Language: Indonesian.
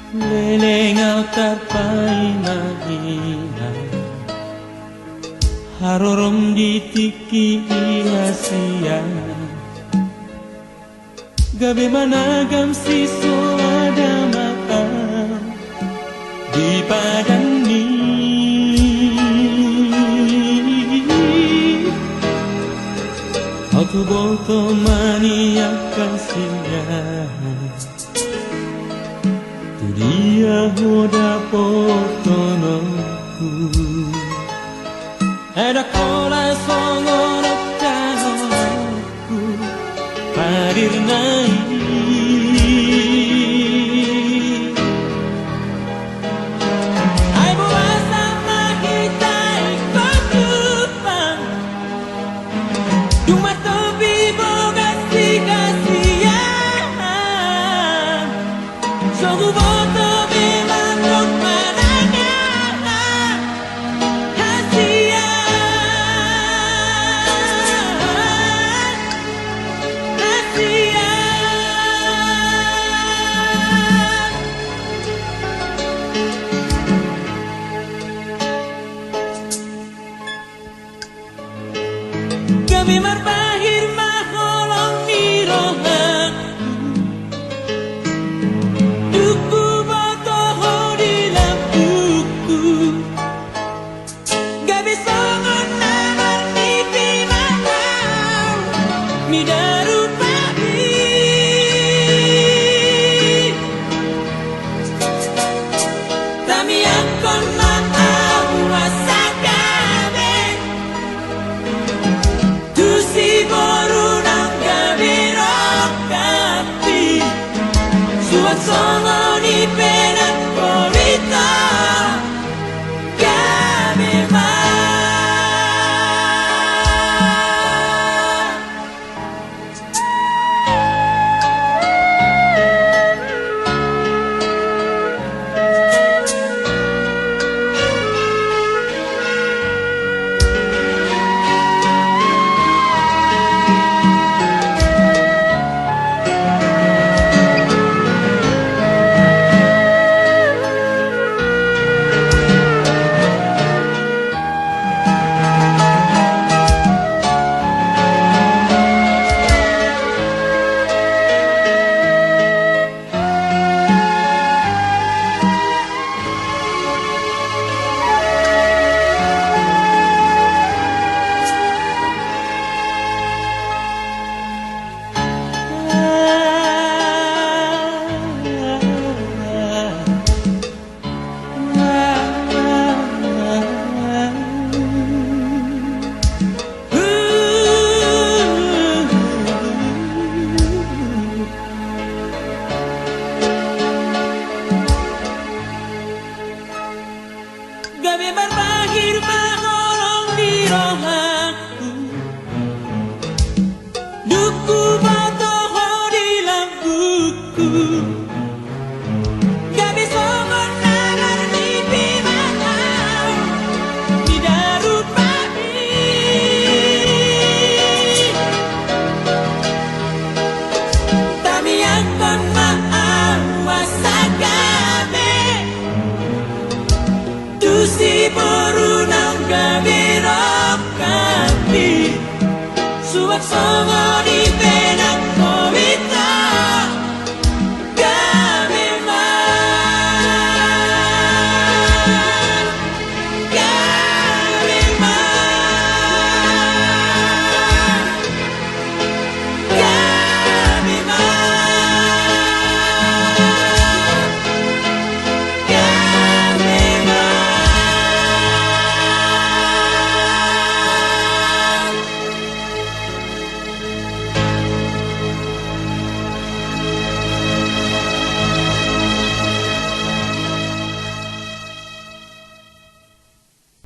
Lelengau tarpai mahina harorom ditiki ihasiana gabe managam siso ada makan di padani aku boto mania kasihnya dia hoda potonoku ada kola songono kanoku padir nai ai buasa mahitai kotupang cuma tobi boga sikasian sogu boto kami marbahir maholong nirohak duku boto hodilam duku gabi songon namar nipi mahau midaru pahir tami angkon mahau wasakabe si boru nang gabirok kapi suat songo ni penan polita kami gabi berbahir maholong dirohaku duku boto hodilam buku gabi songon nagar mimpi mahau midaru pahir tami angkon mahau wasagabe si boru nang gabirok kapi suat songo